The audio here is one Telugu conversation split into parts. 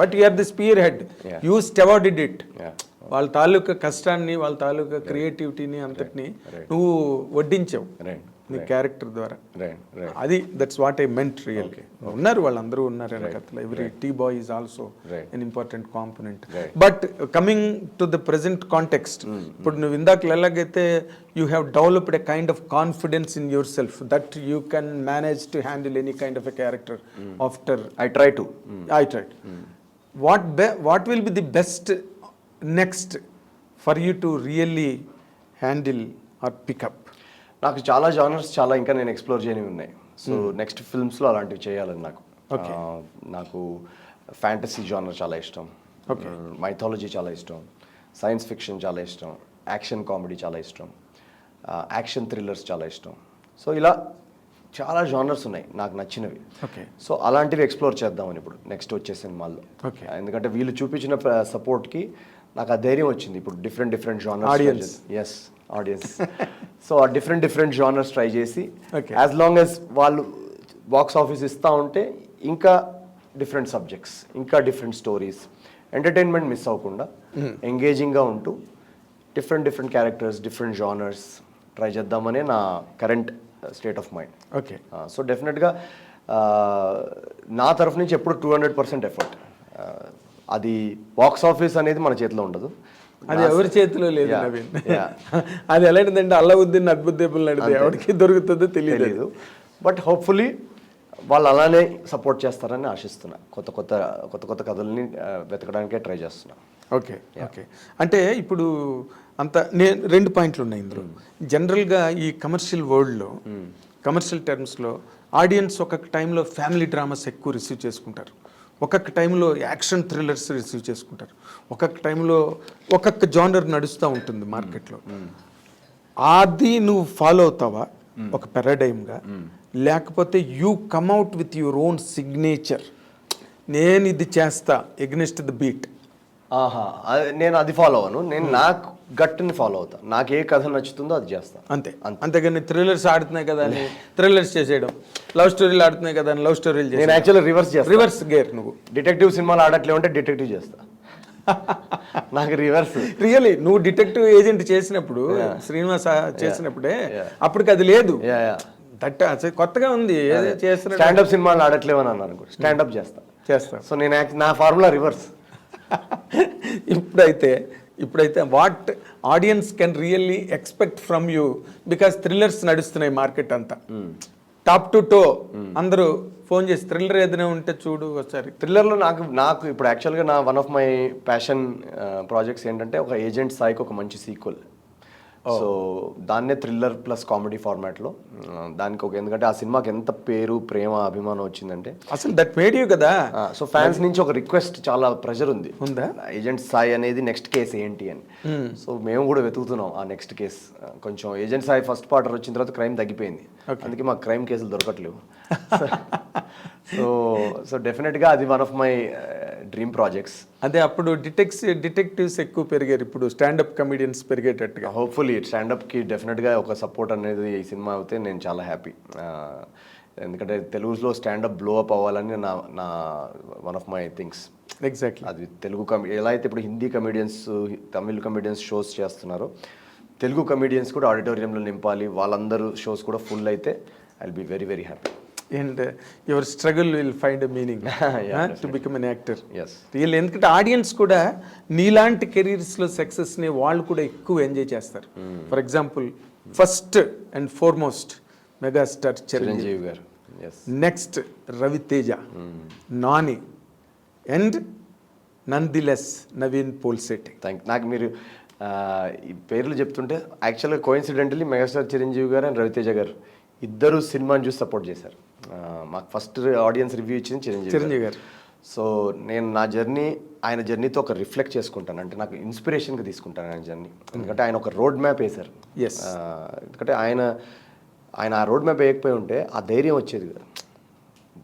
But you are the spearhead, you stewarded it. వాళ్ళ తాలూకా కష్టాన్ని, వాళ్ళ తాలూకా క్రియేటివిటీని అంతటిని నువ్వు వడ్డించావు నీ క్యారెక్టర్ ద్వారా. అది that's what I meant real. ఉన్నారు వాళ్ళందరూ ఉన్నారు వెనకత్తులో. Every tea boy is also an important component. But coming to the present context, ఇప్పుడు నువ్వు ఇందాక ఎలాగైతే you have developed a kind of confidence in yourself that you can manage to handle any kind of a character after. I try. What will be the best next for you to really handle or pick up? నాకు చాలా జానర్స్ చాలా ఇంకా నేను ఎక్స్ప్లోర్ చేయనివి ఉన్నాయి. సో నెక్స్ట్ ఫిల్మ్స్లో అలాంటివి చేయాలని నాకు ఫ్యాంటసీ జానర్ చాలా ఇష్టం, మైథాలజీ చాలా ఇష్టం, సైన్స్ ఫిక్షన్ చాలా ఇష్టం, యాక్షన్ కామెడీ చాలా ఇష్టం, యాక్షన్ థ్రిల్లర్స్ చాలా ఇష్టం. సో ఇలా చాలా జానర్స్ ఉన్నాయి నాకు నచ్చినవి. సో అలాంటివి ఎక్స్ప్లోర్ చేద్దామని ఇప్పుడు నెక్స్ట్ వచ్చే సినిమాల్లో. ఎందుకంటే వీళ్ళు చూపించిన సపోర్ట్కి నాకు ఆ ధైర్యం వచ్చింది. ఇప్పుడు different genres, yes audience. So ఆ డిఫరెంట్ జానర్స్ ట్రై చేసి యాజ్ లాంగ్ యాజ్ వాళ్ళు బాక్స్ ఆఫీస్ ఇస్తూ ఉంటే ఇంకా డిఫరెంట్ సబ్జెక్ట్స్, ఇంకా డిఫరెంట్ స్టోరీస్, ఎంటర్టైన్మెంట్ మిస్ అవ్వకుండా ఎంగేజింగ్గా ఉంటూ different characters, different genres try చేద్దామనే నా current state of mind. So డెఫినెట్గా నా తరఫు నుంచి ఎప్పుడు 200% ఎఫర్ట్. అది బాక్స్ ఆఫీస్ అనేది మన చేతిలో ఉండదు, అది ఎవరి చేతిలో లేదు నవీన్. అది ఎలాంటిదంటే అల్లవుద్దీన్ అద్భుతేపులు నడితే ఎవరికి దొరుకుతుందో తెలియలేదు. బట్ హోప్ఫుల్లీ వాళ్ళు అలానే సపోర్ట్ చేస్తారని ఆశిస్తున్నా. కొత్త కథల్ని వెతకడానికే ట్రై చేస్తున్నా. ఓకే. అంటే ఇప్పుడు అంత నేను 2 పాయింట్లు ఉన్నాయి ఇందులో. జనరల్గా ఈ కమర్షియల్ వరల్డ్లో, కమర్షియల్ టర్మ్స్లో ఆడియన్స్ ఒక్కొక్క టైంలో ఫ్యామిలీ డ్రామాస్ ఎక్కువ రిసీవ్ చేసుకుంటారు, ఒక్కొక్క టైంలో యాక్షన్ థ్రిల్లర్స్ రిసీవ్ చేసుకుంటారు, ఒక్కొక్క టైంలో ఒక్కొక్క జానర్ నడుస్తూ ఉంటుంది మార్కెట్లో. అది నువ్వు ఫాలో అవుతావా ఒక పారాడైమ్గా, లేకపోతే you come out with your own signature, నేను ఇది చేస్తా ఎగ్నెస్ట్ ద బీట్? నేను అది ఫాలో అవ్వను. నేను నాకు గట్టుని ఫాలో అవుతా. నాకు ఏ కథ నచ్చుతుందో అది చేస్తా, అంతేగాని థ్రిల్లర్స్ ఆడుతున్నాయి కదా అని థ్రిల్లర్స్ చేసేయడం, లవ్ స్టోరీలు ఆడుతున్నాయి కదా అని లవ్ స్టోరీలు. నేను యాక్చువల్లీ రివర్స్ గేర్. నువ్వు డిటెక్టివ్ సినిమాలు ఆడట్లేవు అంటే డిటెక్టివ్ చేస్తా. నాకు రివర్స్. రియల్లీ నువ్వు డిటెక్టివ్ ఏజెంట్ చేసినప్పుడు, శ్రీనివాస చేసినప్పుడే అప్పటికి అది లేదు. కొత్తగా ఉంది. స్టాండప్ సినిమాలు ఆడట్లేవు అని అన్నారు, స్టాండప్ చేస్తా. సో నేను నా ఫార్ములా రివర్స్. ఇప్పుడైతే what audience can really expect from you? Because thrillers నడుస్తున్నాయి మార్కెట్ అంతా, టాప్ టు టో. అందరూ ఫోన్ చేసి థ్రిల్లర్ ఏదైనా ఉంటే చూడు ఒకసారి. థ్రిల్లర్లో నాకు ఇప్పుడు యాక్చువల్గా నా one of my passion projects ఏంటంటే ఒక ఏజెంట్ స్థాయికి ఒక మంచి సీక్వెల్. సో దాన్నే థ్రిల్లర్ ప్లస్ కామెడీ ఫార్మాట్లో దానికి ఎందుకంటే ఆ సినిమాకి ఎంత పేరు, ప్రేమ, అభిమానం వచ్చిందంటే అసలు దట్ మేడ్ యూ కదా. సో ఫ్యాన్స్ నుంచి ఒక రిక్వెస్ట్, చాలా ప్రెషర్ ఉంది, ఏజెంట్ సాయి అనేది నెక్స్ట్ కేసు ఏంటి అని. సో మేము కూడా వెతుకుతున్నాం ఆ నెక్స్ట్ కేసు. కొంచెం ఏజెంట్ సాయి ఫస్ట్ పార్టర్ వచ్చిన తర్వాత క్రైమ్ తగ్గిపోయింది, అందుకే మాకు క్రైమ్ కేసులు దొరకట్లేవు. సో డెఫినెట్గా అది one of my dream projects. అదే అప్పుడు డిటెక్టివ్స్ ఎక్కువ పెరిగారు, ఇప్పుడు స్టాండప్ కమెడియన్స్ పెరిగేటట్టుగా. హోప్ఫుల్లీ స్టాండప్కి డెఫినెట్గా ఒక సపోర్ట్ అనేది ఈ సినిమా అయితే నేను చాలా హ్యాపీ. ఎందుకంటే తెలుగులో స్టాండప్ బ్లో అప్ అవ్వాలని నా one of my things. Exactly. అది తెలుగు ఎలా అయితే ఇప్పుడు Hindi comedians, Tamil comedians shows చేస్తున్నారో, తెలుగు కమెడియన్స్ కూడా ఆడిటోరియంలో నింపాలి, వాళ్ళందరూ షోస్ కూడా ఫుల్ అయితే I will be very very happy. And your struggle will find a meaning to become an actor. Yes. Really, ఎందుకంటే ఆడియన్స్ కూడా నీలాంటి కెరీర్స్లో సక్సెస్ని వాళ్ళు కూడా ఎక్కువ ఎంజాయ్ చేస్తారు. For example, first and foremost megastar Chiranjeevi గారు, నెక్స్ట్ రవితేజ, నాని, అండ్ నందిలెస్ నవీన్ పోల్శెట్టి. నాకు మీరు ఈ పేర్లు చెప్తుంటే యాక్చువల్గా కోయిన్సిడెంటలీ మెగాస్టార్ చిరంజీవి గారు అండ్ రవితేజ గారు ఇద్దరు సినిమాని చూసి సపోర్ట్ చేశారు. మాకు ఫస్ట్ ఆడియన్స్ రివ్యూ ఇచ్చింది చిరంజీవి గారు. సో నేను నా ఆయన జర్నీతో ఒక రిఫ్లెక్ట్ చేసుకుంటాను, అంటే నాకు ఇన్స్పిరేషన్గా తీసుకుంటాను ఆయన జర్నీ. ఎందుకంటే ఆయన ఒక రోడ్ మ్యాప్ వేశారు. ఎందుకంటే ఆయన ఆ రోడ్ మ్యాప్ వేయకపోయి ఉంటే ఆ ధైర్యం వచ్చేది కదా,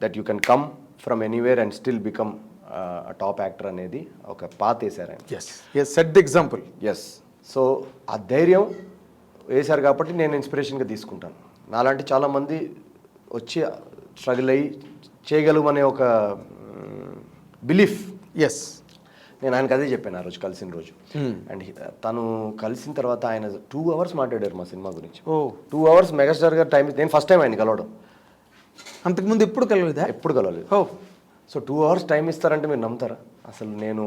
that you can come from anywhere and still become top actor అనేది ఒక పాత్ వేశారు ఆయన. Set the example. సో ఆ ధైర్యం వేశారు కాబట్టి నేను ఇన్స్పిరేషన్గా తీసుకుంటాను. నాలాంటి చాలామంది వచ్చి స్ట్రగుల్ అయ్యి చేయగలమనే ఒక బిలీఫ్ ఎస్. నేను ఆయనకు అదే చెప్పాను ఆ రోజు కలిసిన రోజు. అండ్ తను కలిసిన తర్వాత ఆయన 2 hours మాట్లాడారు మా సినిమా గురించి. ఓ 2 hours మెగాస్టార్ గారు టైం, నేను ఫస్ట్ టైం ఆయన కలవడం, అంతకుముందు ఎప్పుడు కలవలేదా? ఎప్పుడు కలవలేదు. ఓ సో 2 hours టైం ఇస్తారంటే మీరు నమ్ముతారా అసలు? నేను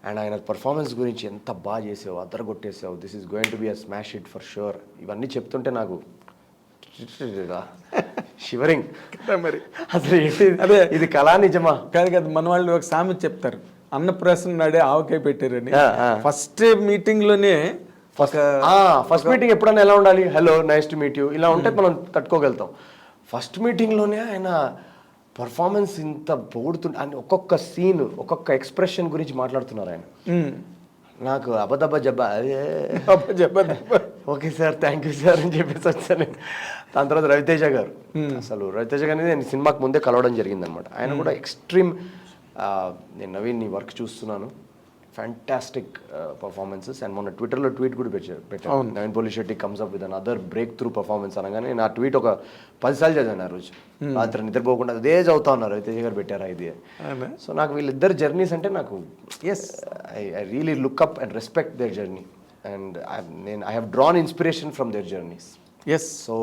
అండ్ ఆయన పర్ఫార్మెన్స్ గురించి ఎంత బాగా చేసావు, అద్దరగొట్టేసావు, this is going to be a smash hit for sure, ఇవన్నీ చెప్తుంటే నాకు షివరింగ్. మరి అసలు ఏంటి అదే. ఇది కళా నిజమా? కాదు కదా, మన వాళ్ళు ఒక సామెత చెప్తారు, అన్నప్రాసన నాడే ఆవకాయ పెట్టారని. ఫస్ట్ మీటింగ్ లోనే ఫస్ట్ మీటింగ్ ఎప్పుడైనా ఎలా ఉండాలి? Hello, nice to meet you, ఇలా ఉంటే మనం తట్టుకోగలుగుతాం. ఫస్ట్ మీటింగ్లోనే ఆయన పర్ఫార్మెన్స్ ఇంత పొగుడుతుంటే, ఆయన ఒక్కొక్క సీన్, ఒక్కొక్క ఎక్స్ప్రెషన్ గురించి మాట్లాడుతున్నారు ఆయన. నాకు అబద్ధబ్బా జబ్బా అదే okay sir, thank you sir అని చెప్పేసి వచ్చాను నేను. దాని తర్వాత రవితేజ గారు, అసలు రవితేజ గారిని నేను సినిమాకి ముందే కలవడం జరిగిందనమాట. ఆయన కూడా ఎక్స్ట్రీమ్, నేను నవీన్ నీ వర్క్ చూస్తున్నాను, ఫ్యాంటాస్టిక్ పర్ఫార్మెన్సెస్. అండ్ మొన్న ట్విట్టర్లో ట్వీట్ కూడా పెట్టాను, Naveen Polishetty comes up with another breakthrough performance అనగానే నేను ఆ ట్వీట్ ఒక 10 సార్లు చదివాను ఆ రోజు. రాత్రి నిద్రపోకుండా అదే చదువుతా ఉన్నారు, రవితేజ గారు పెట్టారా ఇది. సో నాకు వీళ్ళిద్దరు జర్నీస్ అంటే నాకు I really look up and respect their journey. And I have drawn inspiration from their journeys. Yes. So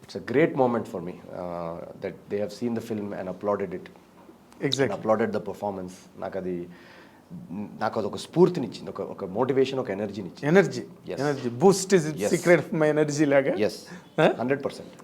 it's a great moment for me that they have seen the film and applauded it, exact applauded the performance. నాకు అది ఒక స్ఫూర్తినిచ్చింది, ఒక మోటివేషన్, ఒక ఎనర్జీని ఇచ్చింది. Energy boost is secret of my energy లాగా. ఎస్, 100%.